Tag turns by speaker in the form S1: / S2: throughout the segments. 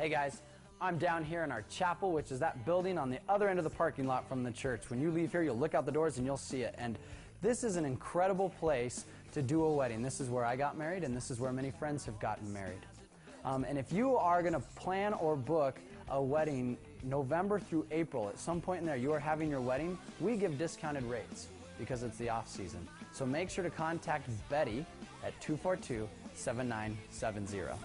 S1: Hey guys, I'm down here in our chapel, which is that building on the other end of the parking lot from the church. When you leave here, you'll look out the doors and you'll see it. And this is an incredible place to do a wedding. This is where I got married, and this is where many friends have gotten married. And if you are going to plan or book a wedding November through April, at some point in there you are having your wedding, we give discounted rates because it's the off season. So make sure to contact Betty at 242-7970.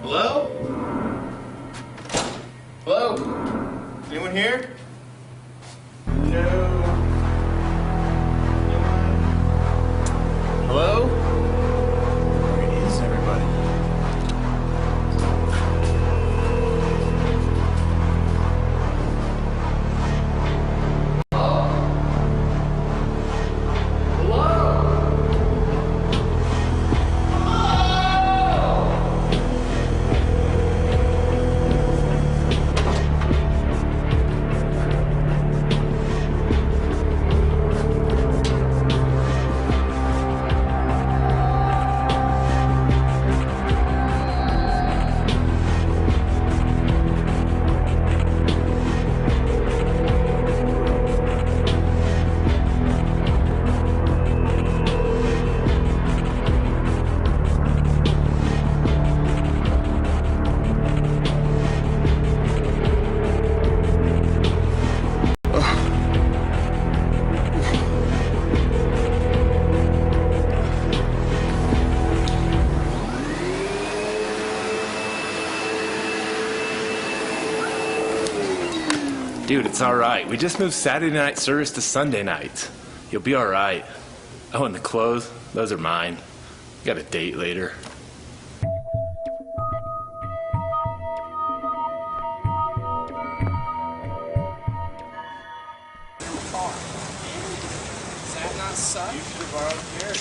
S2: Hello? Hello? Anyone here? No. Hello? Where is everybody?
S3: Dude, it's all right. We just moved Saturday night service to Sunday night. You'll be all right. Oh, and the clothes, those are mine. Got a date later.
S1: Does that not suck?
S2: You should have borrowed Jerry.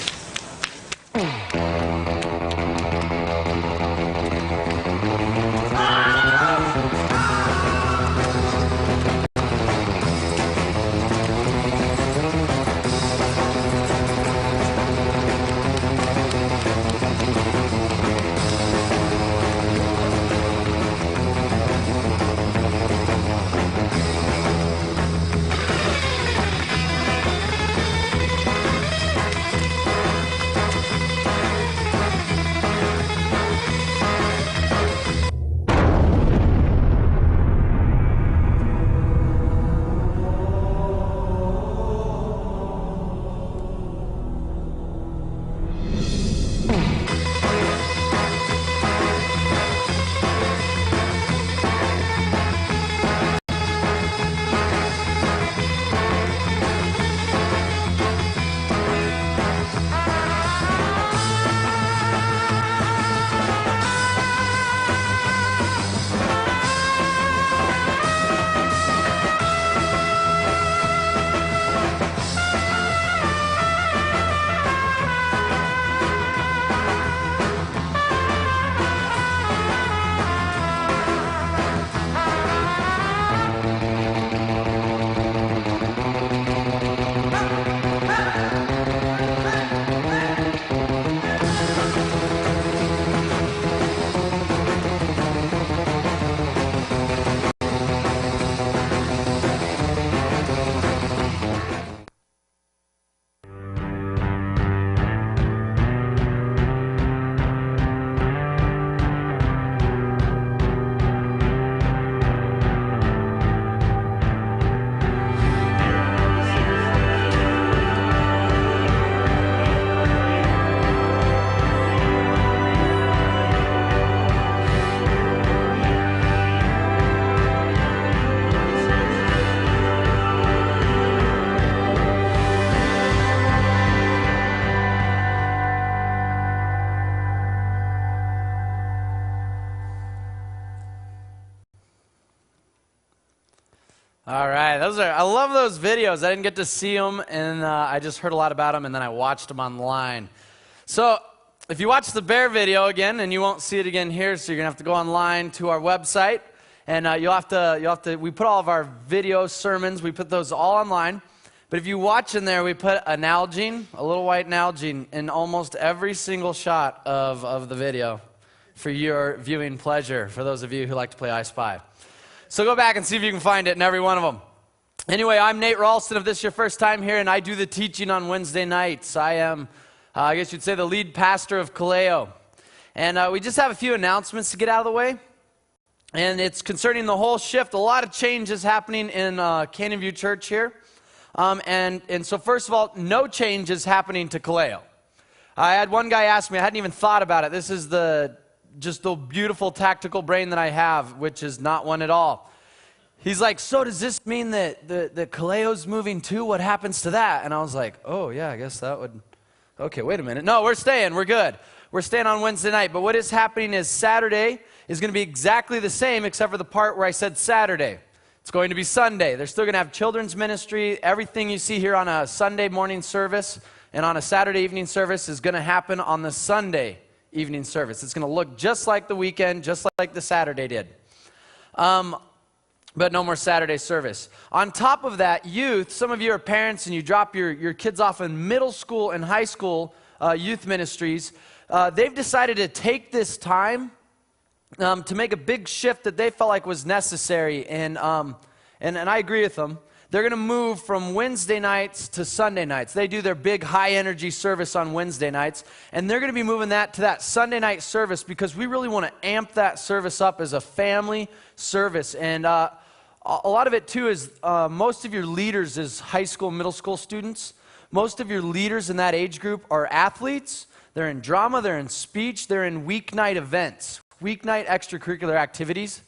S1: All right, I love those videos. I didn't get to see them, and I just heard a lot about them, and then I watched them online. So if you watch the bear video again, and you won't see it again here, so you're gonna have to go online to our website, and you'll have to. We put all of our video sermons, we put those all online. But if you watch in there, we put a Nalgene, a little white Nalgene, in almost every single shot of the video for your viewing pleasure. For those of you who like to play I Spy. So go back and see if you can find it in every one of them. Anyway, I'm Nate Ralston. If this is your first time here, and I do the teaching on Wednesday nights. I am, I guess you'd say, the lead pastor of Kaleo. And we just have a few announcements to get out of the way. And it's concerning the whole shift. A lot of changes happening in Canyon View Church here. And so first of all, no change is happening to Kaleo. I had one guy ask me, I hadn't even thought about it. This is just the beautiful tactical brain that I have, which is not one at all. He's like, so does this mean that Kaleo's moving too? What happens to that? And I was like, oh yeah, I guess that would, okay, wait a minute. No, we're staying, we're good. We're staying on Wednesday night. But what is happening is Saturday is going to be exactly the same except for the part where I said Saturday. It's going to be Sunday. They're still going to have children's ministry. Everything you see here on a Sunday morning service and on a Saturday evening service is going to happen on the Sunday evening service. It's going to look just like the weekend, just like the Saturday did. But no more Saturday service. On top of that, youth, some of you are parents and you drop your kids off in middle school and high school youth ministries. They've decided to take this time to make a big shift that they felt like was necessary. And I agree with them. They're going to move from Wednesday nights to Sunday nights. They do their big high-energy service on Wednesday nights, and they're going to be moving that to that Sunday night service because we really want to amp that service up as a family service. And a lot of it, too, is most of your leaders is high school, middle school students. Most of your leaders in that age group are athletes. They're in drama, they're in speech, they're in weeknight events, weeknight extracurricular activities.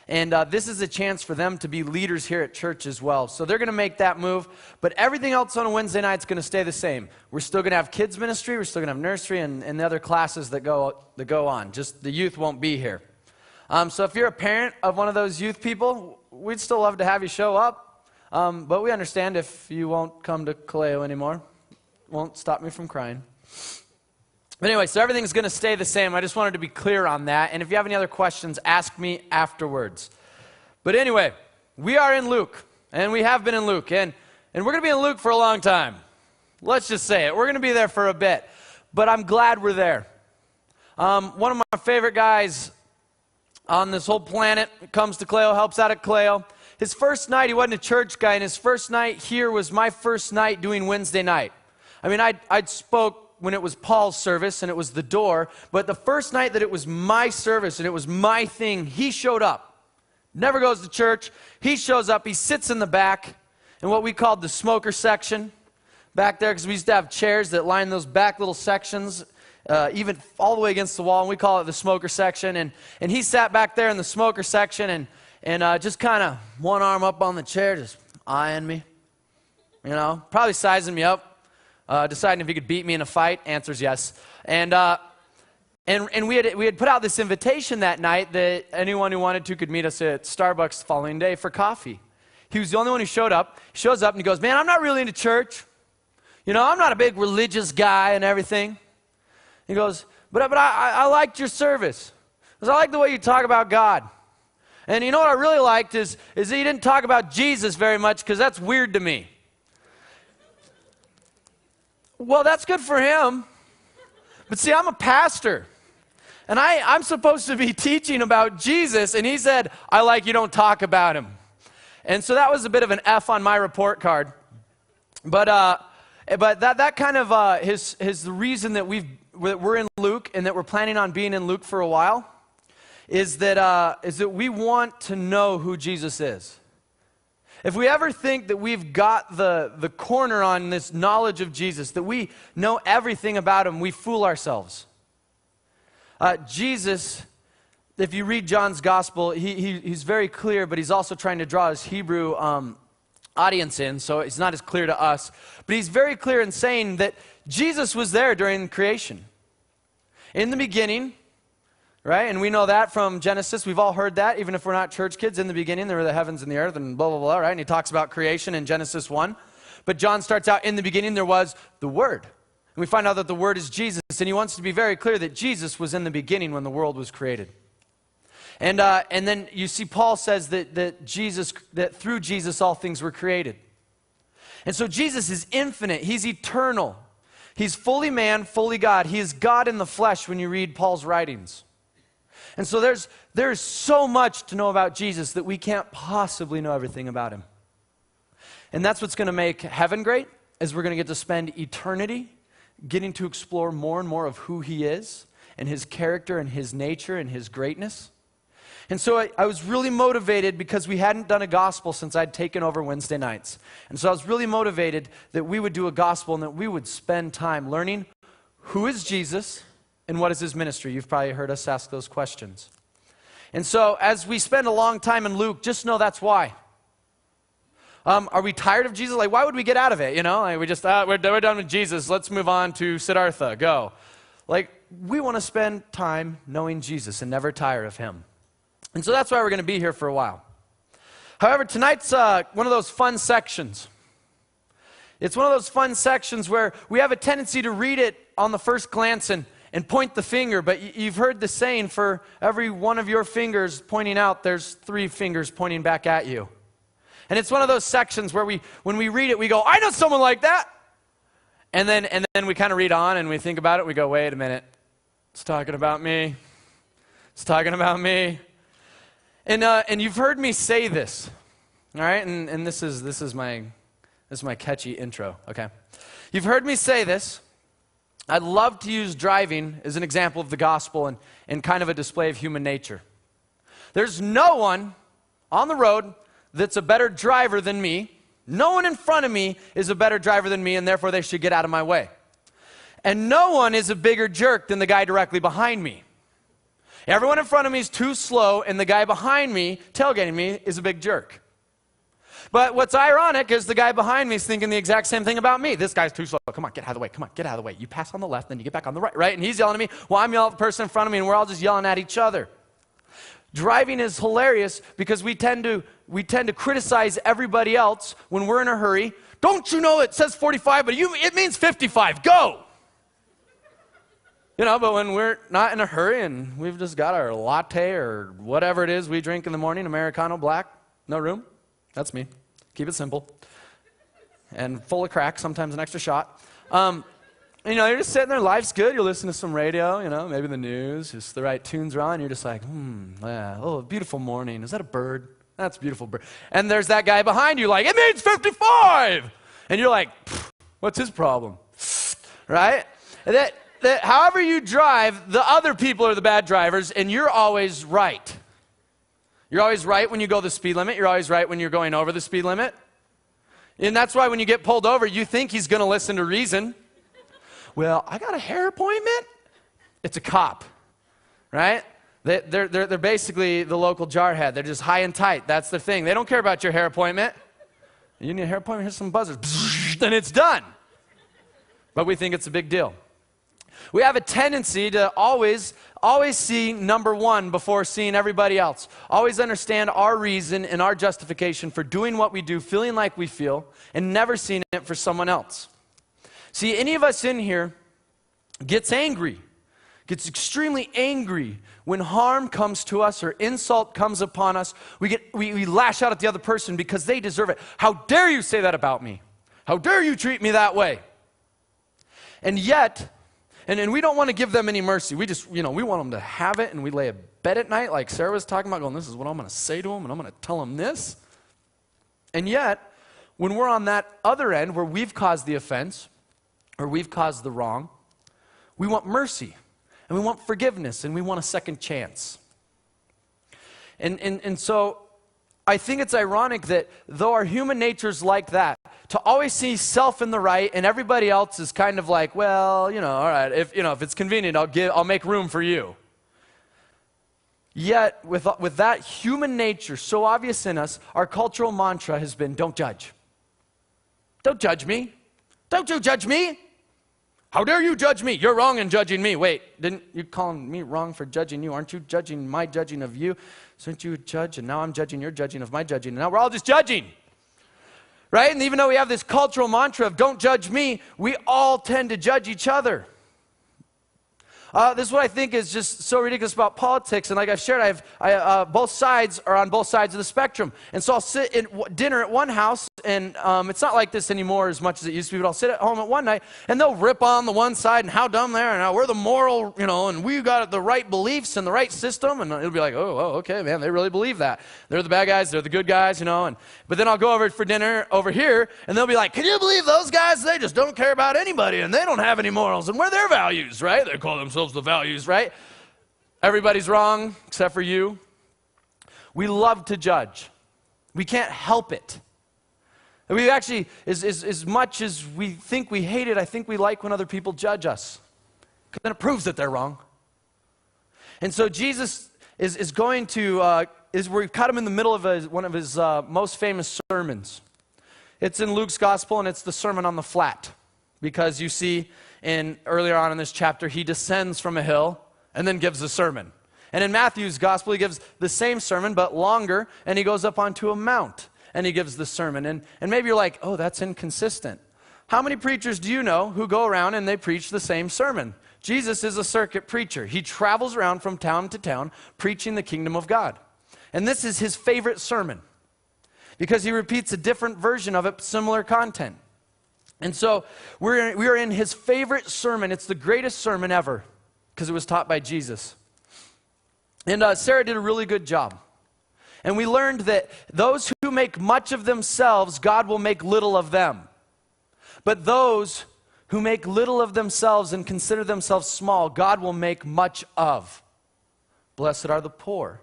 S1: And this is a chance for them to be leaders here at church as well. So they're going to make that move. But everything else on a Wednesday night is going to stay the same. We're still going to have kids ministry. We're still going to have nursery and the other classes that go on. Just the youth won't be here. So if you're a parent of one of those youth people, we'd still love to have you show up. But we understand if you won't come to Kaleo anymore. Won't stop me from crying. But anyway, so everything's going to stay the same. I just wanted to be clear on that. And if you have any other questions, ask me afterwards. But anyway, we are in Luke, and we have been in Luke. And we're going to be in Luke for a long time. Let's just say it. We're going to be there for a bit. But I'm glad we're there. One of my favorite guys on this whole planet comes to Kaleo, helps out at Kaleo. His first night, he wasn't a church guy, and his first night here was my first night doing Wednesday night. I mean, I'd spoke when it was Paul's service and it was the door, but the first night that it was my service and it was my thing, he showed up. Never goes to church. He shows up. He sits in the back in what we called the smoker section back there, because we used to have chairs that line those back little sections, even all the way against the wall, and we call it the smoker section. And he sat back there in the smoker section and just kind of one arm up on the chair, just eyeing me, you know, probably sizing me up. Deciding if he could beat me in a fight. Answer's yes. And we had put out this invitation that night that anyone who wanted to could meet us at Starbucks the following day for coffee. He was the only one who showed up. He shows up and he goes, man, I'm not really into church. You know, I'm not a big religious guy and everything. He goes, but I liked your service. Because I like the way you talk about God. And you know what I really liked is that you didn't talk about Jesus very much, because that's weird to me. Well, that's good for him. But see, I'm a pastor. And I'm supposed to be teaching about Jesus. And he said, I like you don't talk about him. And so that was a bit of an F on my report card. But that kind of is the reason that we're in Luke and that we're planning on being in Luke for a while is that we want to know who Jesus is. If we ever think that we've got the corner on this knowledge of Jesus, that we know everything about him, we fool ourselves. Jesus, if you read John's gospel, he's very clear, but he's also trying to draw his Hebrew audience in, so it's not as clear to us. But he's very clear in saying that Jesus was there during creation. In the beginning, right? And we know that from Genesis. We've all heard that, even if we're not church kids. In the beginning, there were the heavens and the earth and blah, blah, blah, right? And he talks about creation in Genesis 1. But John starts out, in the beginning, there was the Word. And we find out that the Word is Jesus. And he wants to be very clear that Jesus was in the beginning when the world was created. And then you see Paul says that through Jesus all things were created. And so Jesus is infinite. He's eternal. He's fully man, fully God. He is God in the flesh when you read Paul's writings. And so there's so much to know about Jesus that we can't possibly know everything about him. And that's what's going to make heaven great, is we're going to get to spend eternity getting to explore more and more of who he is and his character and his nature and his greatness. And so I was really motivated because we hadn't done a gospel since I'd taken over Wednesday nights. And so I was really motivated that we would do a gospel and that we would spend time learning who is Jesus and what is his ministry. You've probably heard us ask those questions. And so as we spend a long time in Luke, just know that's why. Are we tired of Jesus? Like, why would we get out of it? You know, like we just, we're done with Jesus. Let's move on to Siddhartha. Go. Like, we want to spend time knowing Jesus and never tire of him. And so that's why we're going to be here for a while. However, tonight's one of those fun sections. It's one of those fun sections where we have a tendency to read it on the first glance and point the finger, but you've heard the saying, for every one of your fingers pointing out, there's 3 fingers pointing back at you. And it's one of those sections where when we read it, we go, I know someone like that. And then we kind of read on and we think about it, we go, wait a minute. It's talking about me. It's talking about me. And you've heard me say this, all right? And this is my catchy intro, okay? You've heard me say this. I'd love to use driving as an example of the gospel and kind of a display of human nature. There's no one on the road that's a better driver than me. No one in front of me is a better driver than me, and therefore they should get out of my way. And no one is a bigger jerk than the guy directly behind me. Everyone in front of me is too slow, and the guy behind me, tailgating me, is a big jerk. But what's ironic is the guy behind me is thinking the exact same thing about me. This guy's too slow. Come on, get out of the way. Come on, get out of the way. You pass on the left, then you get back on the right, right? And he's yelling at me. Well, I'm yelling at the person in front of me, and we're all just yelling at each other. Driving is hilarious because we tend to criticize everybody else when we're in a hurry. Don't you know it says 45, but it means 55. Go! You know, but when we're not in a hurry and we've just got our latte or whatever it is we drink in the morning, Americano, black, no room. That's me. Keep it simple. And full of crack, sometimes an extra shot. You know, you're just sitting there, life's good. You listen to some radio, you know, maybe the news, just the right tunes are on. You're just like, yeah, oh, beautiful morning. Is that a bird? That's a beautiful bird. And there's that guy behind you like, it means 55. And you're like, what's his problem? Right? That however you drive, the other people are the bad drivers, and you're always right. You're always right when you go the speed limit. You're always right when you're going over the speed limit. And that's why when you get pulled over, you think he's going to listen to reason. Well, I got a hair appointment. It's a cop, right? They're basically the local jarhead. They're just high and tight. That's the thing. They don't care about your hair appointment. You need a hair appointment? Here's some buzzers. Then it's done. But we think it's a big deal. We have a tendency to always see number one before seeing everybody else. Always understand our reason and our justification for doing what we do, feeling like we feel, and never seeing it for someone else. See, any of us in here gets extremely angry when harm comes to us or insult comes upon us. We lash out at the other person because they deserve it. How dare you say that about me? How dare you treat me that way? And yet, and we don't want to give them any mercy. We just, we want them to have it, and we lay a bed at night like Sarah was talking about, going, this is what I'm going to say to them, and I'm going to tell them this. And yet, when we're on that other end where we've caused the offense or we've caused the wrong, we want mercy, and we want forgiveness, and we want a second chance. And so I think it's ironic that though our human nature's like that, to always see self in the right and everybody else is kind of like, well, all right, if it's convenient, I'll make room for you. Yet, with that human nature so obvious in us, our cultural mantra has been, don't judge. Don't judge me. Don't you judge me. How dare you judge me? You're wrong in judging me. Wait, didn't you call me wrong for judging you? Aren't you judging my judging of you? So aren't you a judge? And now I'm judging your judging of my judging. And now we're all just judging. Right? And even though we have this cultural mantra of don't judge me, we all tend to judge each other. This is what I think is just so ridiculous about politics. And like I've shared, both sides are on both sides of the spectrum. And so I'll sit at dinner at one house, and it's not like this anymore as much as it used to be, but I'll sit at home at one night, and they'll rip on the one side and how dumb they are, and how we're the moral, and we got the right beliefs and the right system, and it'll be like, oh, okay, man, they really believe that. They're the bad guys, they're the good guys, but then I'll go over for dinner over here, and they'll be like, can you believe those guys? They just don't care about anybody, and they don't have any morals, and we're their values, right? They call themselves the values, right? Everybody's wrong except for you. We love to judge. We can't help it. We actually, as much as we think we hate it, I think we like when other people judge us, because then it proves that they're wrong. And so Jesus is going to, we've caught him in the middle of one of his most famous sermons. It's in Luke's gospel, and it's the Sermon on the Flat, because you see earlier on in this chapter, he descends from a hill and then gives a sermon. And in Matthew's gospel, he gives the same sermon, but longer, and he goes up onto a mount, and he gives the sermon. And maybe you're like, oh, that's inconsistent. How many preachers do you know who go around and they preach the same sermon? Jesus is a circuit preacher. He travels around from town to town preaching the kingdom of God. And this is his favorite sermon, because he repeats a different version of it, similar content. And so we are in his favorite sermon. It's the greatest sermon ever, because it was taught by Jesus. And Sarah did a really good job. And we learned that those who make much of themselves, God will make little of them. But those who make little of themselves and consider themselves small, God will make much of. Blessed are the poor,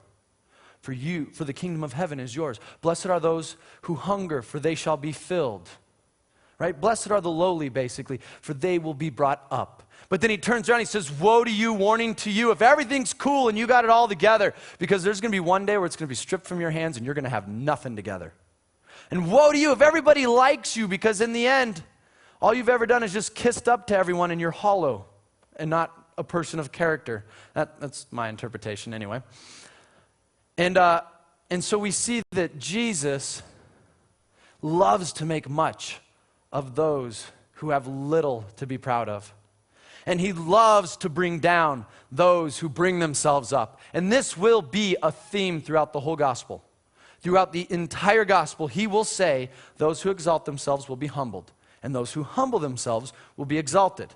S1: for the kingdom of heaven is yours. Blessed are those who hunger, for they shall be filled. Right? Blessed are the lowly, basically, for they will be brought up. But then he turns around and he says, woe to you, warning to you, if everything's cool and you got it all together, because there's going to be one day where it's going to be stripped from your hands and you're going to have nothing together. And woe to you if everybody likes you, because in the end, all you've ever done is just kissed up to everyone and you're hollow and not a person of character. That's my interpretation anyway. And so we see that Jesus loves to make much of those who have little to be proud of. And he loves to bring down those who bring themselves up. And this will be a theme throughout the whole gospel. Throughout the entire gospel, he will say, those who exalt themselves will be humbled, and those who humble themselves will be exalted.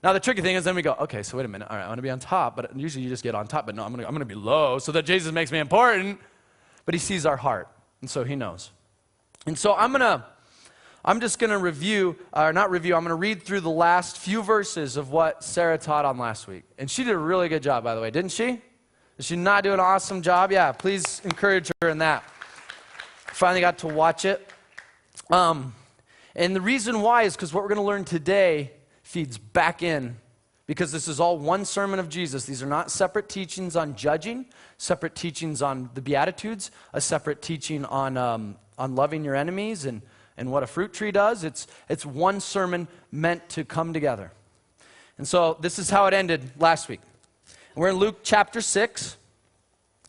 S1: Now the tricky thing is then we go, okay, so wait a minute, all right, I want to be on top, but usually you just get on top, but no, I'm going to be low so that Jesus makes me important. But he sees our heart, and so he knows. And so I'm just going to I'm going to read through the last few verses of what Sarah taught on last week. And she did a really good job, by the way, didn't she? Did she not do an awesome job? Yeah, please encourage her in that. Finally got to watch it. And the reason why is because what we're going to learn today feeds back in, because this is all one sermon of Jesus. These are not separate teachings on judging, separate teachings on the Beatitudes, a separate teaching on loving your enemies and what a fruit tree does. It's one sermon meant to come together. And so this is how it ended last week. We're in Luke chapter 6,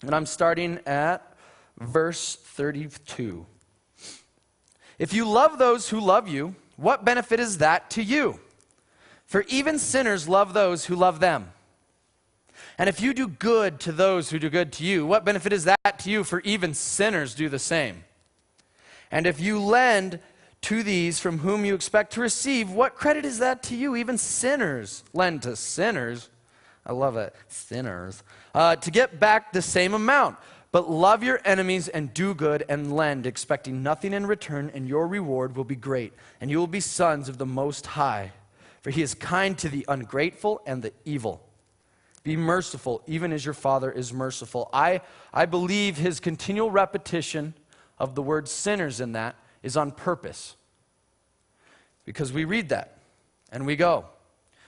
S1: and I'm starting at verse 32. If you love those who love you, what benefit is that to you? For even sinners love those who love them. And if you do good to those who do good to you, what benefit is that to you? For even sinners do the same. And if you lend to these from whom you expect to receive, what credit is that to you? Even sinners lend to sinners. I love it, sinners. To get back the same amount. But love your enemies and do good and lend, expecting nothing in return, and your reward will be great. And you will be sons of the Most High, for he is kind to the ungrateful and the evil. Be merciful, even as your Father is merciful. I believe his continual repetition of the word sinners in that is on purpose. Because we read that and we go,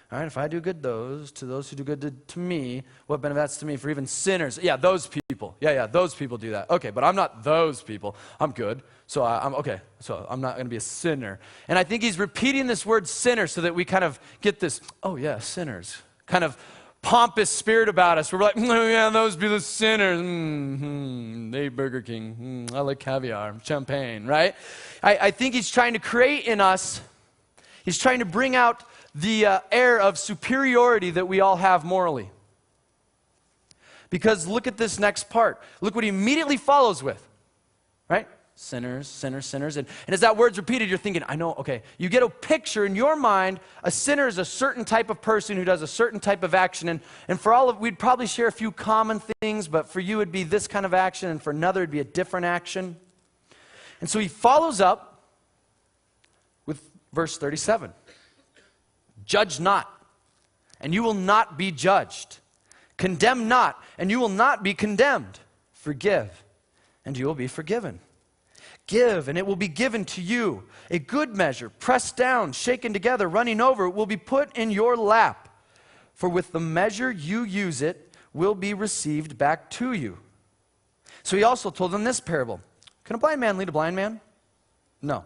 S1: all right, if I do good to those who do good to me, what benefits to me? For even sinners, yeah, those people. people. Yeah, those people do that. Okay, but I'm not those people. I'm good. So I'm okay. So I'm not going to be a sinner. And I think he's repeating this word sinner so that we kind of get this, oh yeah, sinners, kind of pompous spirit about us. We're like, oh yeah, those be the sinners. They eat Burger King. I like caviar, champagne, right? I think he's trying to create in us, he's trying to bring out the air of superiority that we all have morally. Because look at this next part. Look what he immediately follows with, right? Sinners, sinners, sinners. And as that word's repeated, you're thinking, I know, okay. You get a picture in your mind, a sinner is a certain type of person who does a certain type of action. And for all of, we'd probably share a few common things, but for you it'd be this kind of action, and for another it'd be a different action. And so he follows up with verse 37. Judge not, and you will not be judged. Condemn not, and you will not be condemned. Forgive, and you will be forgiven. Give, and it will be given to you. A good measure, pressed down, shaken together, running over, will be put in your lap. For with the measure you use it, will be received back to you. So he also told them this parable. Can a blind man lead a blind man? No.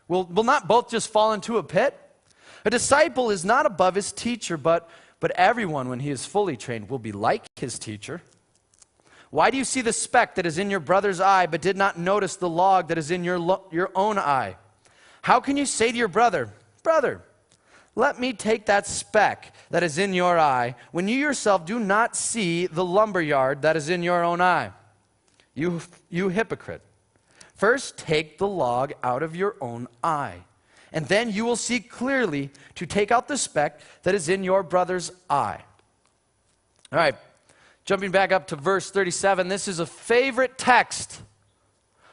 S1: Will not both just fall into a pit? A disciple is not above his teacher, but everyone, when he is fully trained, will be like his teacher. Why do you see the speck that is in your brother's eye, but did not notice the log that is in your own eye? How can you say to your brother, Brother, let me take that speck that is in your eye, when you yourself do not see the lumberyard that is in your own eye? You hypocrite. First take the log out of your own eye, and then you will see clearly to take out the speck that is in your brother's eye. All right, jumping back up to verse 37, this is a favorite text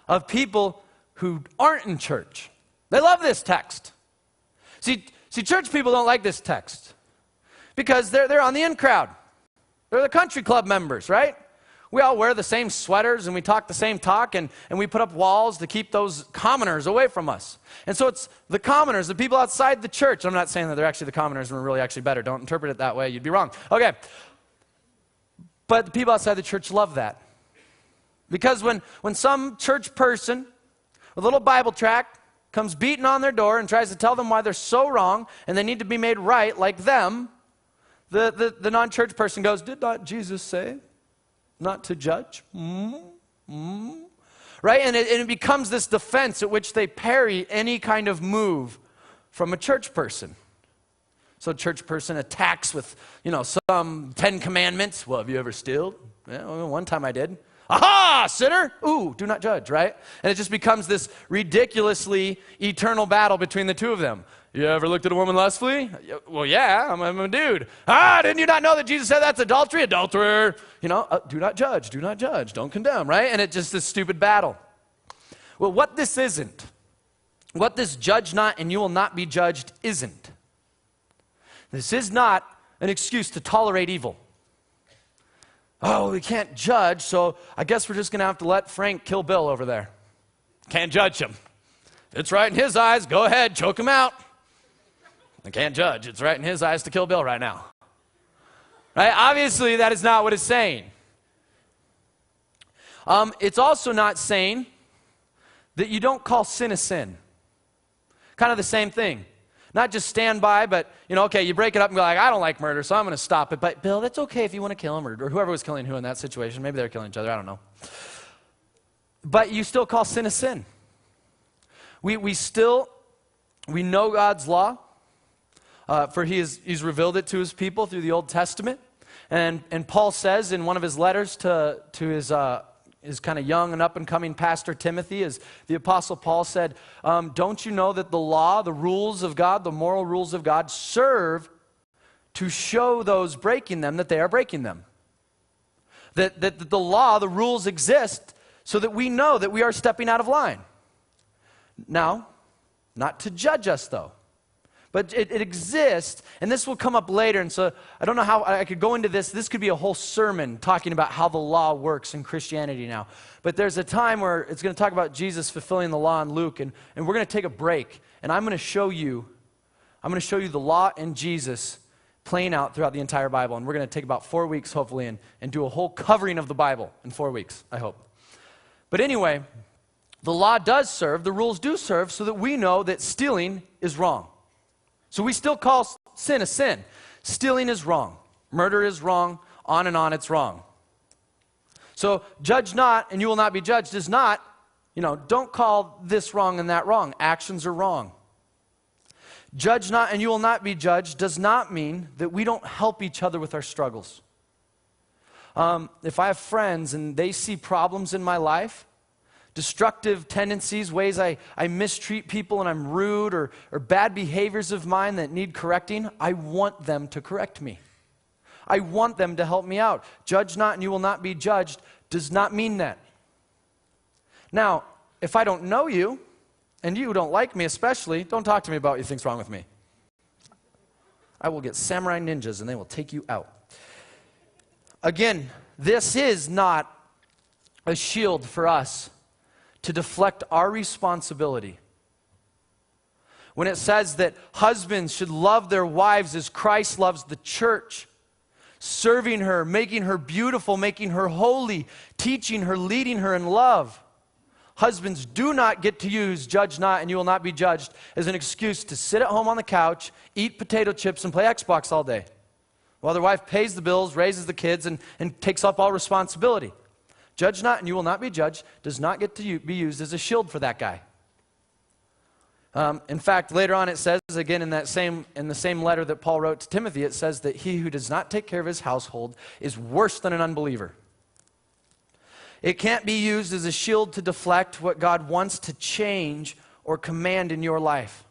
S1: of people who aren't in church. They love this text. See, church people don't like this text because they're on the in crowd. They're the country club members, right? We all wear the same sweaters and we talk the same talk and we put up walls to keep those commoners away from us. And so it's the commoners, the people outside the church. I'm not saying that they're actually the commoners and we're really actually better. Don't interpret it that way. You'd be wrong. Okay. But the people outside the church love that. Because when some church person with a little Bible tract comes beating on their door and tries to tell them why they're so wrong and they need to be made right like them, the non-church person goes, did not Jesus say not to judge? Right? And it becomes this defense at which they parry any kind of move from a church person. So a church person attacks with, some 10 commandments. Well, have you ever stealed? Yeah, well, one time I did. Aha, sinner! Ooh, do not judge, right? And it just becomes this ridiculously eternal battle between the two of them. You ever looked at a woman lustfully? Well, yeah, I'm a dude. Didn't you not know that Jesus said that's adultery? Adulterer. Do not judge, don't condemn, right? And it's just this stupid battle. Well, what this isn't, what this judge not and you will not be judged isn't, this is not an excuse to tolerate evil. Oh, we can't judge, so I guess we're just going to have to let Frank kill Bill over there. Can't judge him. If it's right in his eyes, go ahead, choke him out. I can't judge. It's right in his eyes to kill Bill right now. Right? Obviously, that is not what it's saying. It's also not saying that you don't call sin a sin. Kind of the same thing. Not just stand by, but, okay, you break it up and go like, I don't like murder, so I'm going to stop it. But, Bill, that's okay if you want to kill him, or whoever was killing who in that situation. Maybe they're killing each other. I don't know. But you still call sin a sin. We know God's law. For he's revealed it to his people through the Old Testament. And Paul says in one of his letters to his kind of young and up-and-coming pastor Timothy, as the Apostle Paul said, don't you know that the law, the rules of God, the moral rules of God serve to show those breaking them that they are breaking them? That the law, the rules exist so that we know that we are stepping out of line. Now, not to judge us though. But it exists, and this will come up later, and so I don't know how I could go into this. This could be a whole sermon talking about how the law works in Christianity now. But there's a time where it's going to talk about Jesus fulfilling the law in Luke, and we're going to take a break, and I'm going to show you the law and Jesus playing out throughout the entire Bible. And we're going to take about 4 weeks, hopefully, and do a whole covering of the Bible in 4 weeks, I hope. But anyway, the law does serve, the rules do serve, so that we know that stealing is wrong. So we still call sin a sin. Stealing is wrong. Murder is wrong. On and on, it's wrong. So judge not, and you will not be judged is not, don't call this wrong and that wrong. Actions are wrong. Judge not, and you will not be judged does not mean that we don't help each other with our struggles. If I have friends and they see problems in my life, destructive tendencies, ways I mistreat people and I'm rude, or bad behaviors of mine that need correcting, I want them to correct me. I want them to help me out. Judge not and you will not be judged does not mean that. Now, if I don't know you, and you don't like me especially, don't talk to me about what you think's wrong with me. I will get samurai ninjas and they will take you out. Again, this is not a shield for us to deflect our responsibility. When it says that husbands should love their wives as Christ loves the church, serving her, making her beautiful, making her holy, teaching her, leading her in love. Husbands do not get to use judge not and you will not be judged as an excuse to sit at home on the couch, eat potato chips, and play Xbox all day, while their wife pays the bills, raises the kids, and takes up all responsibility. Judge not and you will not be judged does not get to be used as a shield for that guy. In fact, later on it says, again in the same letter that Paul wrote to Timothy, it says that he who does not take care of his household is worse than an unbeliever. It can't be used as a shield to deflect what God wants to change or command in your life.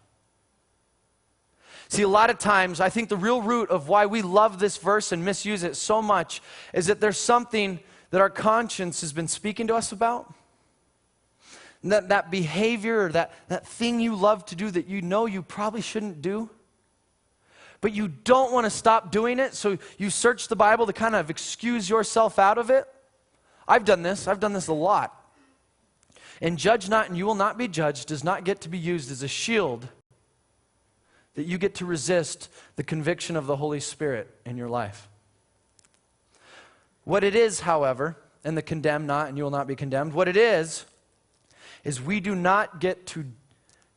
S1: See, a lot of times, I think the real root of why we love this verse and misuse it so much is that there's something that our conscience has been speaking to us about. That behavior, or that thing you love to do that you know you probably shouldn't do, but you don't want to stop doing it, so you search the Bible to kind of excuse yourself out of it. I've done this a lot. And judge not and you will not be judged does not get to be used as a shield that you get to resist the conviction of the Holy Spirit in your life. What it is, however, and the condemn not and you will not be condemned, what it is we do not get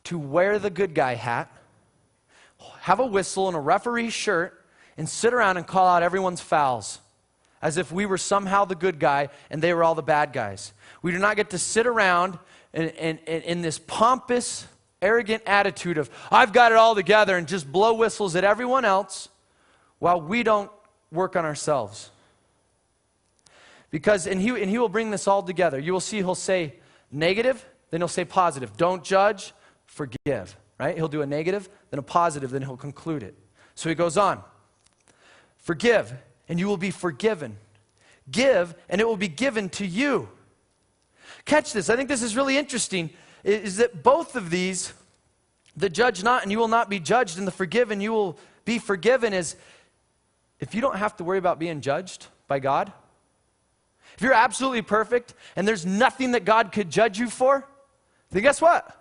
S1: to wear the good guy hat, have a whistle and a referee shirt, and sit around and call out everyone's fouls, as if we were somehow the good guy and they were all the bad guys. We do not get to sit around in this pompous, arrogant attitude of, I've got it all together, and just blow whistles at everyone else while we don't work on ourselves. Because, and he will bring this all together. You will see he'll say negative, then he'll say positive. Don't judge, forgive. Right? He'll do a negative, then a positive, then he'll conclude it. So he goes on. Forgive, and you will be forgiven. Give, and it will be given to you. Catch this. I think this is really interesting, is that both of these, the judge not and you will not be judged, and the forgive and you will be forgiven, is if you don't have to worry about being judged by God, if you're absolutely perfect and there's nothing that God could judge you for, then guess what?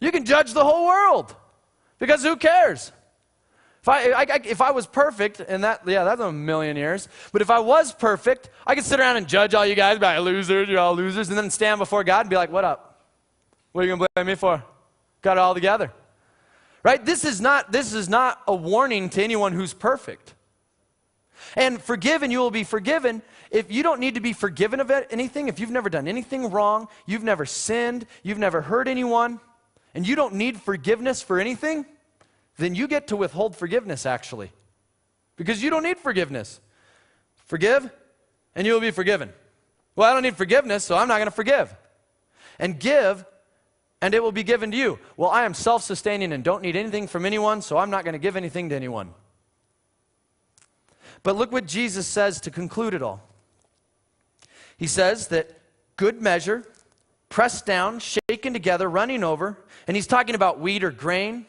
S1: You can judge the whole world, because who cares? If I was perfect, and that's a million years, but if I was perfect, I could sit around and judge all you guys, be like, losers, you're all losers, and then stand before God and be like, what up? What are you going to blame me for? Got it all together. Right? This is not a warning to anyone who's perfect. And forgive and you will be forgiven. If you don't need to be forgiven of anything, if you've never done anything wrong, you've never sinned, you've never hurt anyone, and you don't need forgiveness for anything, then you get to withhold forgiveness, actually. Because you don't need forgiveness. Forgive, and you will be forgiven. Well, I don't need forgiveness, so I'm not going to forgive. And give, and it will be given to you. Well, I am self-sustaining and don't need anything from anyone, so I'm not going to give anything to anyone. But look what Jesus says to conclude it all. He says that good measure, pressed down, shaken together, running over, and he's talking about wheat or grain.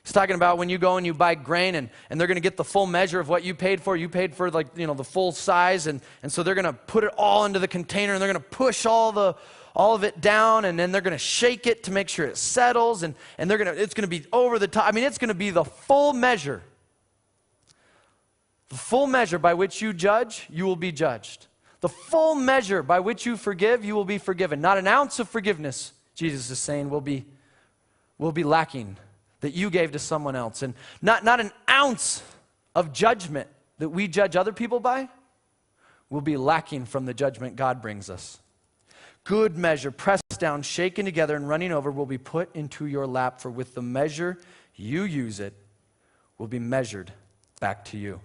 S1: He's talking about when you go and you buy grain and they're going to get the full measure of what you paid for. You paid for the full size, and so they're going to put it all into the container, and they're going to push all of it down, and then they're going to shake it to make sure it settles, and it's going to be over the top. I mean, it's going to be the full measure. The full measure by which you judge, you will be judged. The full measure by which you forgive, you will be forgiven. Not an ounce of forgiveness, Jesus is saying, will be lacking that you gave to someone else. And not an ounce of judgment that we judge other people by will be lacking from the judgment God brings us. Good measure, pressed down, shaken together, and running over will be put into your lap, for with the measure you use it will be measured back to you.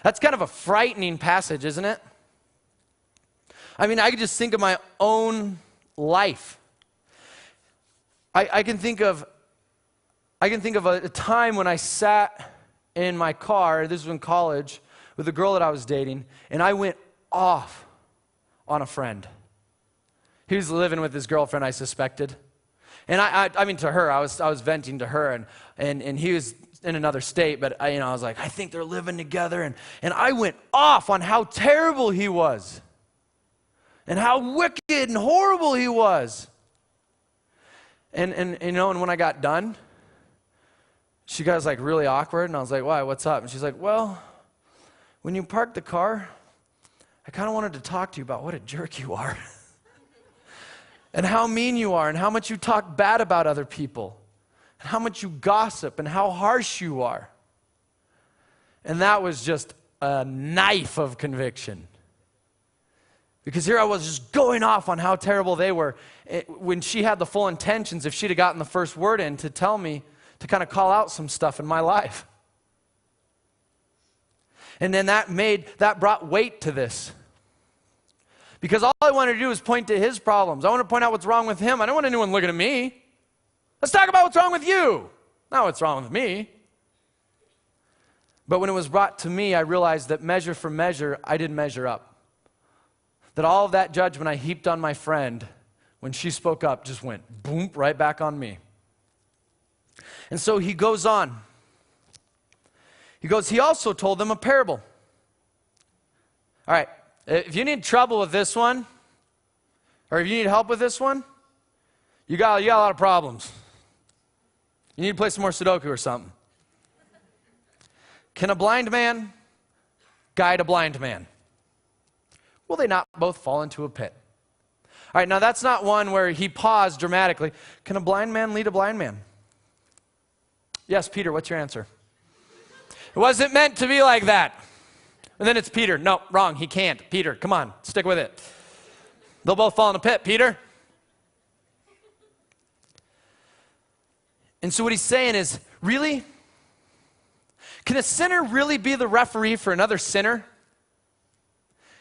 S1: That's kind of a frightening passage, isn't it? I mean, I could just think of my own life. I can think of a time when I sat in my car, this was in college, with a girl that I was dating, and I went off on a friend. He was living with his girlfriend, I suspected. And I mean, to her, I was venting to her, and he was in another state, but I was like, I think they're living together, and I went off on how terrible he was, and how wicked and horrible he was. And when I got done, she got like really awkward, and I was like, why, what's up? And she's like, well, when you parked the car, I kind of wanted to talk to you about what a jerk you are. And how mean you are, and how much you talk bad about other people, and how much you gossip, and how harsh you are. And that was just a knife of conviction. Because here I was just going off on how terrible they were, when she had the full intentions, if she'd have gotten the first word in, to tell me, to kind of call out some stuff in my life. And then that brought weight to this. Because all I wanted to do was point to his problems. I want to point out what's wrong with him. I don't want anyone looking at me. Let's talk about what's wrong with you, not what's wrong with me. But when it was brought to me, I realized that measure for measure, I didn't measure up. That all of that judgment I heaped on my friend, when she spoke up, just went boom, right back on me. And so he goes on. He also told them a parable. All right. If you need trouble with this one, or if you need help with this one, you got a lot of problems. You need to play some more Sudoku or something. Can a blind man guide a blind man? Will they not both fall into a pit? All right, now that's not one where he paused dramatically. Can a blind man lead a blind man? Yes, Peter, what's your answer? It wasn't meant to be like that. And then it's Peter. No, wrong. He can't. Peter, come on. Stick with it. They'll both fall in a pit, Peter. And so what he's saying is, really? Can a sinner really be the referee for another sinner?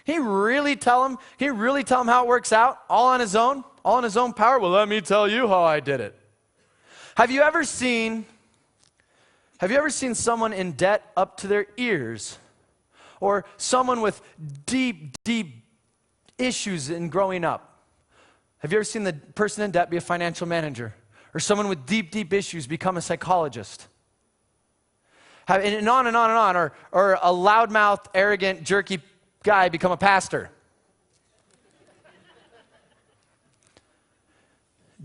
S1: Can he really tell him how it works out? All on his own? All in his own power? Well, let me tell you how I did it. Have you ever seen someone in debt up to their ears? Or someone with deep, deep issues in growing up? Have you ever seen the person in debt be a financial manager? Or someone with deep, deep issues become a psychologist? And on and on and on. Or a loudmouth, arrogant, jerky guy become a pastor?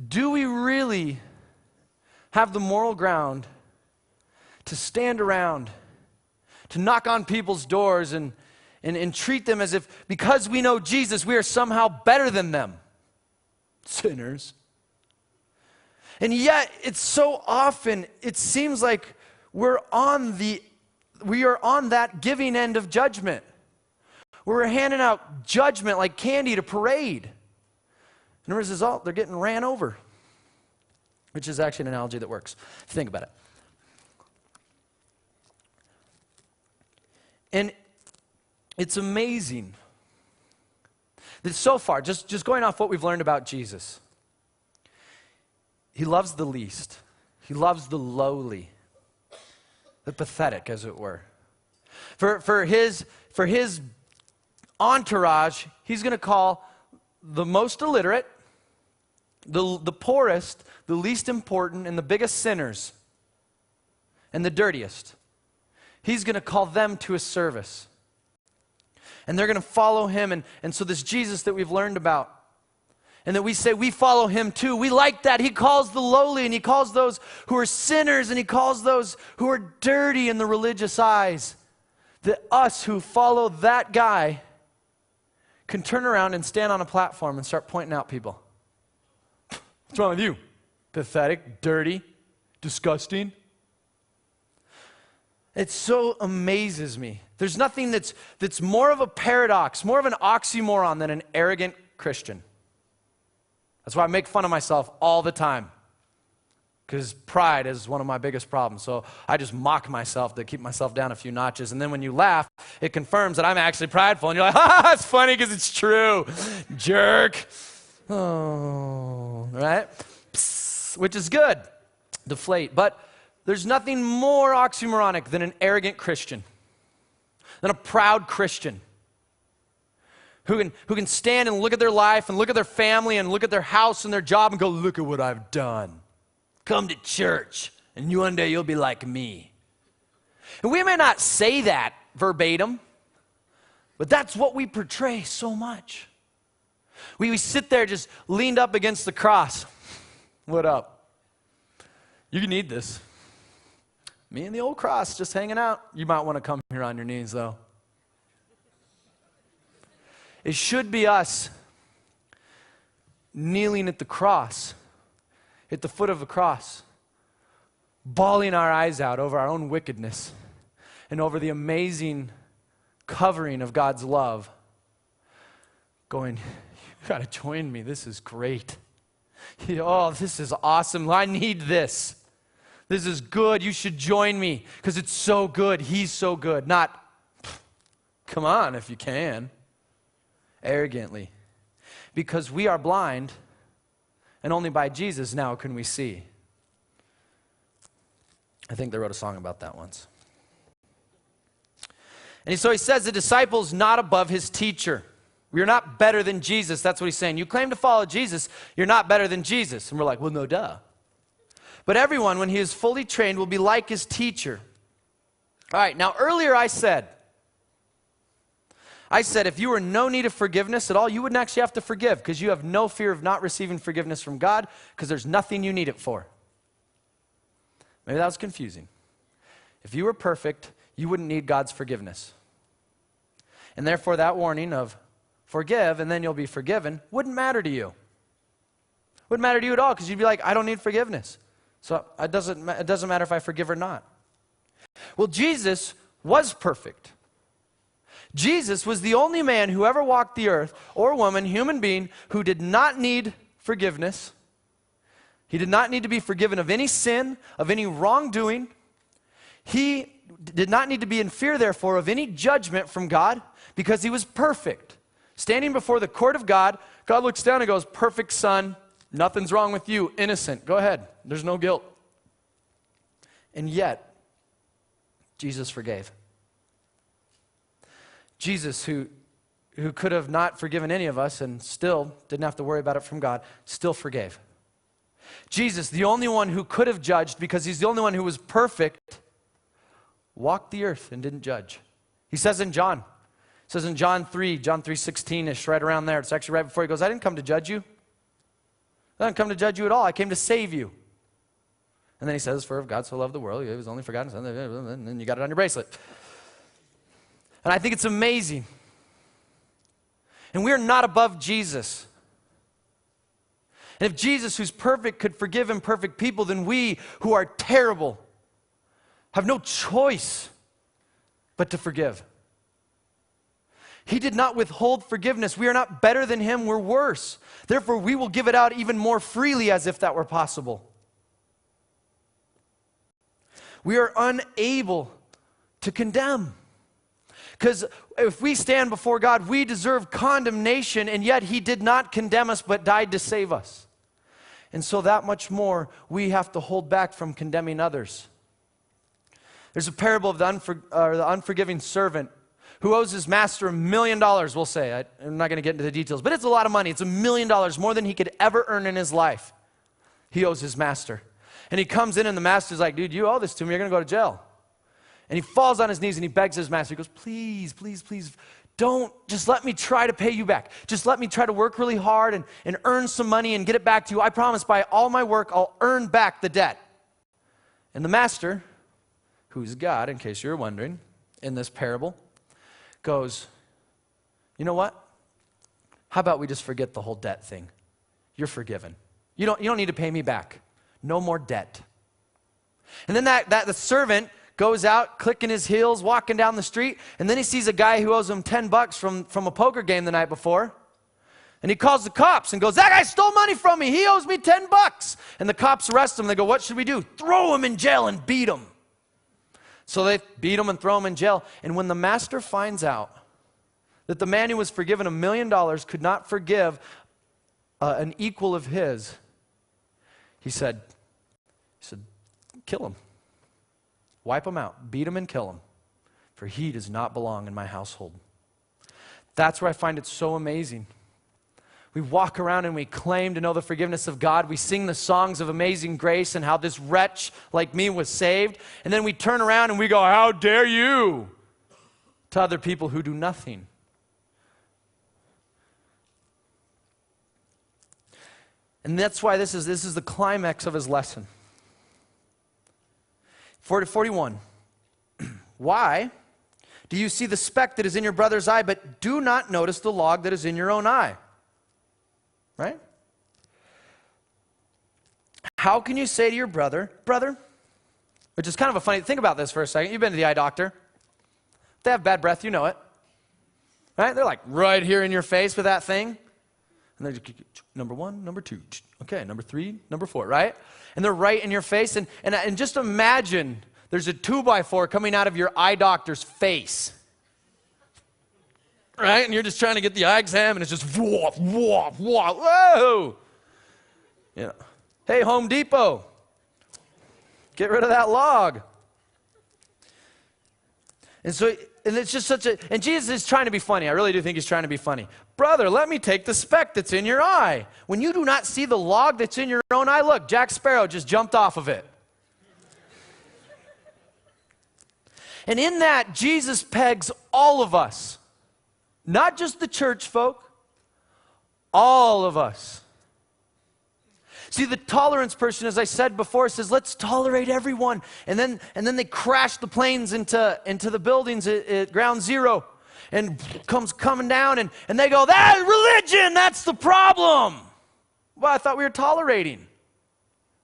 S1: Do we really have the moral ground to stand around, to knock on people's doors and treat them as if, because we know Jesus, we are somehow better than them? Sinners. And yet, it's so often, it seems like we are on that giving end of judgment. We're handing out judgment like candy at a parade. And as a result, they're getting ran over. Which is actually an analogy that works. Think about it. And it's amazing that so far, just going off what we've learned about Jesus, he loves the least. He loves the lowly, the pathetic, as it were. For his entourage, he's going to call the most illiterate, the poorest, the least important, and the biggest sinners, and the dirtiest. He's going to call them to his service. And they're going to follow him. And so this Jesus that we've learned about, and that we say we follow him too, we like that. He calls the lowly, and he calls those who are sinners, and he calls those who are dirty in the religious eyes
S4: that us who follow that guy can turn around and stand on a platform and start pointing out people. What's wrong with you? Pathetic, dirty, disgusting. It so amazes me. There's nothing that's more of a paradox, more of an oxymoron than an arrogant Christian. That's why I make fun of myself all the time, because pride is one of my biggest problems. So I just mock myself to keep myself down a few notches. And then when you laugh, it confirms that I'm actually prideful. And you're like, ha, it's funny because it's true. Jerk. Oh, right? Psst, which is good. Deflate. But there's nothing more oxymoronic than an arrogant Christian, than a proud Christian who can stand and look at their life and look at their family and look at their house and their job and go, look at what I've done. Come to church, and one day you'll be like me. And we may not say that verbatim, but that's what we portray so much. We sit there just leaned up against the cross. What up? You need this. Me and the old cross just hanging out. You might want to come here on your knees, though. It should be us kneeling at the cross, at the foot of the cross, bawling our eyes out over our own wickedness and over the amazing covering of God's love, going, you got to join me. This is great. Oh, this is awesome. I need this. This is good. You should join me because it's so good. He's so good. Not, come on if you can, arrogantly. Because we are blind, and only by Jesus now can we see. I think they wrote a song about that once. And so he says the disciple's not above his teacher. We're not better than Jesus. That's what he's saying. You claim to follow Jesus, you're not better than Jesus. And we're like, well, no, duh. But everyone, when he is fully trained, will be like his teacher. All right, now earlier I said if you were in no need of forgiveness at all, you wouldn't actually have to forgive because you have no fear of not receiving forgiveness from God because there's nothing you need it for. Maybe that was confusing. If you were perfect, you wouldn't need God's forgiveness. And therefore that warning of forgive and then you'll be forgiven wouldn't matter to you. Wouldn't matter to you at all because you'd be like, I don't need forgiveness. So it doesn't matter if I forgive or not. Well, Jesus was perfect. Jesus was the only man who ever walked the earth, or woman, human being, who did not need forgiveness. He did not need to be forgiven of any sin, of any wrongdoing. He did not need to be in fear, therefore, of any judgment from God because he was perfect. Standing before the court of God, God looks down and goes, perfect son, nothing's wrong with you, innocent. Go ahead. There's no guilt. And yet, Jesus forgave. Jesus, who could have not forgiven any of us and still didn't have to worry about it from God, still forgave. Jesus, the only one who could have judged because he's the only one who was perfect, walked the earth and didn't judge. He says in John 3:16-ish, right around there. It's actually right before he goes, I didn't come to judge you. I didn't come to judge you at all. I came to save you. And then he says, for if God so loved the world, he gave his only forgotten son, and then you got it on your bracelet. And I think it's amazing. And we're not above Jesus. And if Jesus, who's perfect, could forgive imperfect people, then we, who are terrible, have no choice but to forgive. He did not withhold forgiveness. We are not better than him, we're worse. Therefore, we will give it out even more freely as if that were possible. We are unable to condemn. Because if we stand before God, we deserve condemnation, and yet he did not condemn us but died to save us. And so that much more we have to hold back from condemning others. There's a parable of the unforgiving servant who owes his master $1 million, we'll say. I'm not going to get into the details, but it's a lot of money. It's $1 million, more than he could ever earn in his life. He owes his master. And he comes in and the master's like, dude, you owe this to me. You're going to go to jail. And he falls on his knees and he begs his master. He goes, please, please, please, don't, just let me try to pay you back. Just let me try to work really hard and earn some money and get it back to you. I promise by all my work, I'll earn back the debt. And the master, who's God, in case you're wondering, in this parable goes, you know what? How about we just forget the whole debt thing? You're forgiven. You don't need to pay me back. No more debt. And then the servant goes out, clicking his heels, walking down the street, and then he sees a guy who owes him $10 from a poker game the night before. And he calls the cops and goes, that guy stole money from me. He owes me $10. And the cops arrest him. They go, what should we do? Throw him in jail and beat him. So they beat him and throw him in jail. And when the master finds out that the man who was forgiven $1 million could not forgive an equal of his, he said, kill him. Wipe him out. Beat him and kill him. For he does not belong in my household. That's where I find it so amazing. We walk around and we claim to know the forgiveness of God. We sing the songs of amazing grace and how this wretch like me was saved. And then we turn around and we go, how dare you, to other people who do nothing. And that's why this is the climax of his lesson. 41. Why do you see the speck that is in your brother's eye, but do not notice the log that is in your own eye? Right? How can you say to your brother, which is kind of a funny, think about this for a second. You've been to the eye doctor. If they have bad breath, you know it. Right? They're like right here in your face with that thing. And they're just, number 1, number 2, okay, number 3, number 4, right? And they're right in your face. And just imagine there's a 2x4 coming out of your eye doctor's face. Right? And you're just trying to get the eye exam, and it's just whoa. You know, hey, Home Depot, get rid of that log. And it's just and Jesus is trying to be funny. I really do think he's trying to be funny. Brother, let me take the speck that's in your eye. When you do not see the log that's in your own eye, look, Jack Sparrow just jumped off of it. And in that, Jesus pegs all of us. Not just the church folk, all of us. See, the tolerance person, as I said before, says, let's tolerate everyone. And then they crash the planes into the buildings at ground zero and comes coming down and they go, that religion, that's the problem. Well, I thought we were tolerating.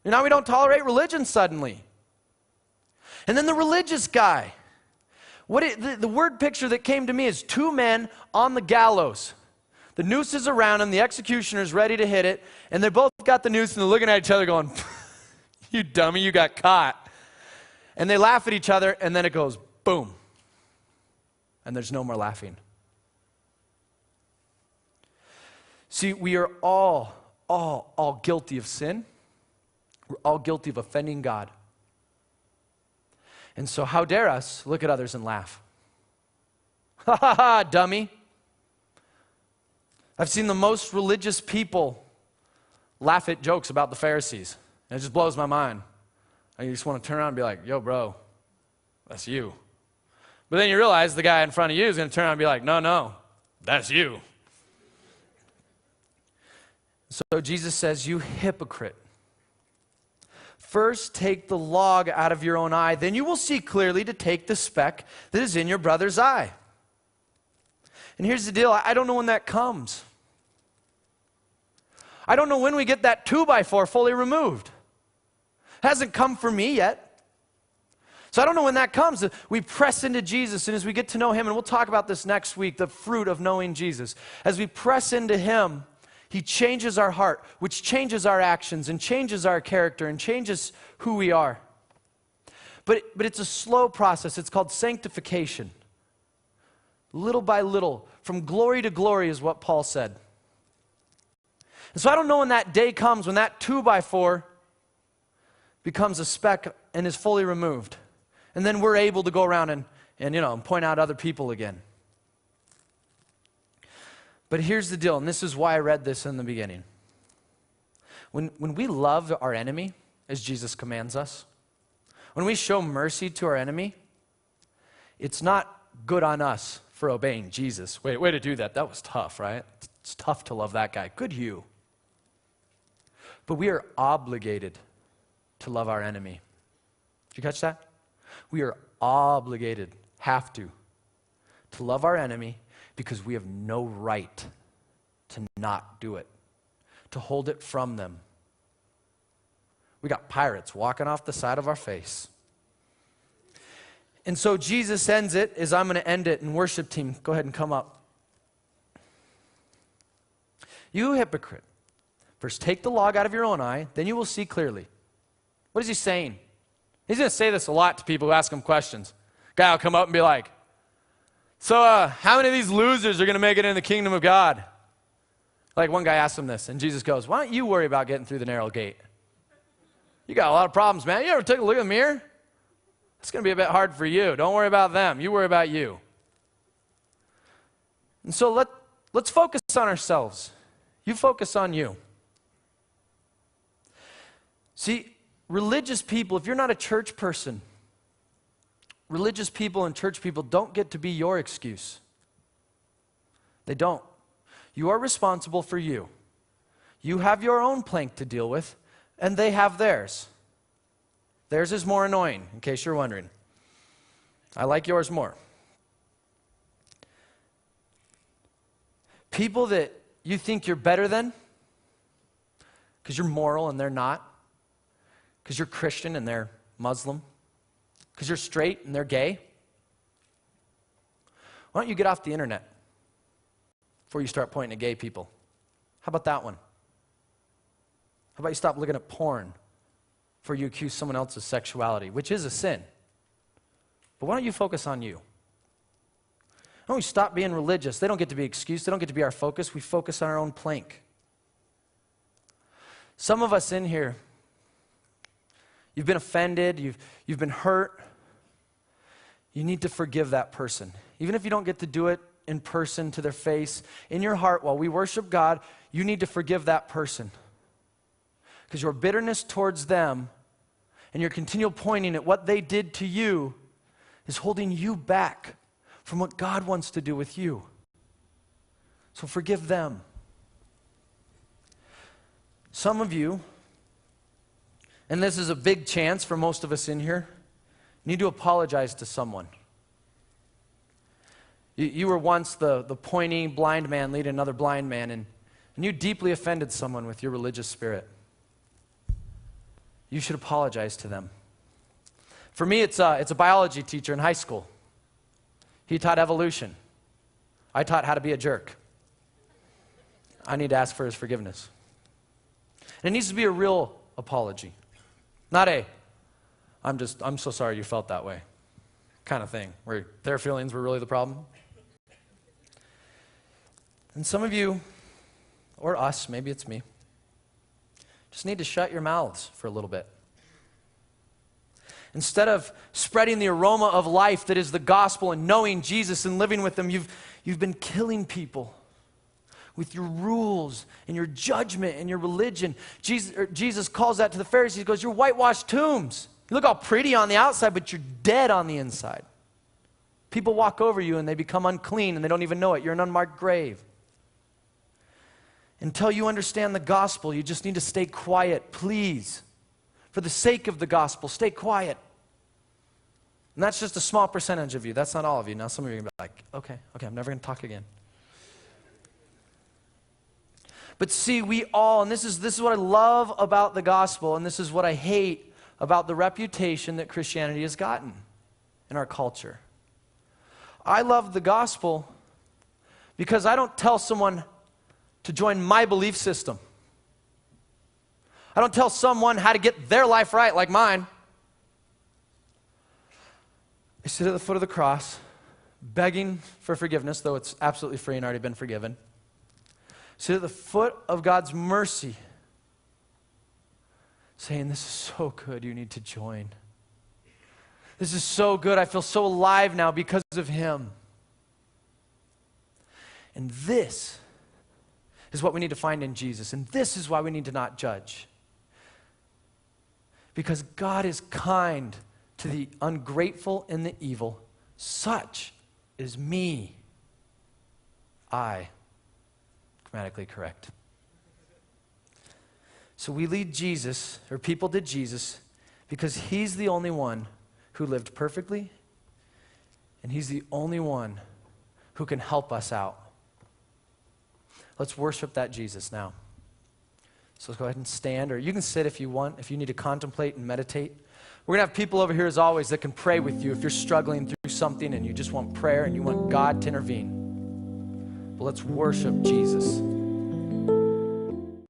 S4: And now we don't tolerate religion suddenly. And then the religious guy. The word picture that came to me is 2 men on the gallows. The noose is around them, the executioner's ready to hit it, and they both got the noose and they're looking at each other going, you dummy, you got caught. And they laugh at each other, and then it goes boom. And there's no more laughing. See, we are all guilty of sin. We're all guilty of offending God. And so how dare us look at others and laugh? Ha ha ha, dummy. I've seen the most religious people laugh at jokes about the Pharisees. And it just blows my mind. I just want to turn around and be like, yo, bro, that's you. But then you realize the guy in front of you is going to turn around and be like, no, that's you. So Jesus says, you hypocrite. First, take the log out of your own eye, then you will see clearly to take the speck that is in your brother's eye. And here's the deal, I don't know when that comes. I don't know when we get that 2x4 fully removed. Hasn't come for me yet. So I don't know when that comes. We press into Jesus, and as we get to know him, and we'll talk about this next week, the fruit of knowing Jesus. As we press into him, he changes our heart, which changes our actions and changes our character and changes who we are. But it's a slow process. It's called sanctification. Little by little, from glory to glory is what Paul said. And so I don't know when that day comes, when that 2x4 becomes a speck and is fully removed. And then we're able to go around and point out other people again. But here's the deal, and this is why I read this in the beginning. When we love our enemy, as Jesus commands us, when we show mercy to our enemy, it's not good on us for obeying Jesus. Way to do that. That was tough, right? It's tough to love that guy. Good you. But we are obligated to love our enemy. Did you catch that? We are obligated. to love our enemy because we have no right to not do it, to hold it from them. We got pirates walking off the side of our face. And so Jesus ends it as I'm going to end it. And worship team, go ahead and come up. You hypocrite, first take the log out of your own eye, then you will see clearly. What is he saying? He's going to say this a lot to people who ask him questions. Guy will come up and be like, so how many of these losers are going to make it in the kingdom of God? Like one guy asked him this, and Jesus goes, why don't you worry about getting through the narrow gate? You got a lot of problems, man. You ever take a look in the mirror? It's going to be a bit hard for you. Don't worry about them. You worry about you. And so let's focus on ourselves. You focus on you. See, religious people, if you're not a church person, religious people and church people don't get to be your excuse. They don't. You are responsible for you. You have your own plank to deal with, and they have theirs. Theirs is more annoying, in case you're wondering. I like yours more. People that you think you're better than, because you're moral and they're not, because you're Christian and they're Muslim, because you're straight and they're gay, why don't you get off the internet before you start pointing at gay people? How about that one? How about you stop looking at porn before you accuse someone else's sexuality, which is a sin? But why don't you focus on you? Why don't we stop being religious? They don't get to be excused. They don't get to be our focus. We focus on our own plank. Some of us in here, you've been offended, you've been hurt. You need to forgive that person. Even if you don't get to do it in person to their face, in your heart while we worship God, you need to forgive that person. Because your bitterness towards them and your continual pointing at what they did to you is holding you back from what God wants to do with you. So forgive them. Some of you, and this is a big chance for most of us in here, need to apologize to someone. You were once the pointing blind man leading another blind man, and you deeply offended someone with your religious spirit. You should apologize to them. For me, it's a biology teacher in high school. He taught evolution. I taught how to be a jerk. I need to ask for his forgiveness. And it needs to be a real apology. Not I'm so sorry you felt that way kind of thing, where their feelings were really the problem. And some of you, or us, maybe it's me, just need to shut your mouths for a little bit. Instead of spreading the aroma of life that is the gospel and knowing Jesus and living with him, you've been killing people with your rules and your judgment and your religion. Jesus calls that to the Pharisees. He goes, you're whitewashed tombs. You look all pretty on the outside, but you're dead on the inside. People walk over you and they become unclean and they don't even know it. You're an unmarked grave. Until you understand the gospel, you just need to stay quiet, please. For the sake of the gospel, stay quiet. And that's just a small percentage of you. That's not all of you. Now some of you are going to be like, okay, I'm never going to talk again. But see, we all, and this is what I love about the gospel, and this is what I hate about the reputation that Christianity has gotten in our culture. I love the gospel because I don't tell someone to join my belief system. I don't tell someone how to get their life right like mine. I sit at the foot of the cross, begging for forgiveness, though it's absolutely free and already been forgiven. Sit at the foot of God's mercy, saying, this is so good, you need to join. This is so good, I feel so alive now because of him. And this is what we need to find in Jesus, and this is why we need to not judge. Because God is kind to the ungrateful and the evil. Such is me. I. Grammatically correct. So we lead Jesus, or people did Jesus, because he's the only one who lived perfectly And he's the only one who can help us out. Let's worship that Jesus now. So let's go ahead and stand, or you can sit if you want, if you need to contemplate and meditate. We're going to have people over here, as always, that can pray with you if you're struggling through something and you just want prayer and you want God to intervene. But let's worship Jesus.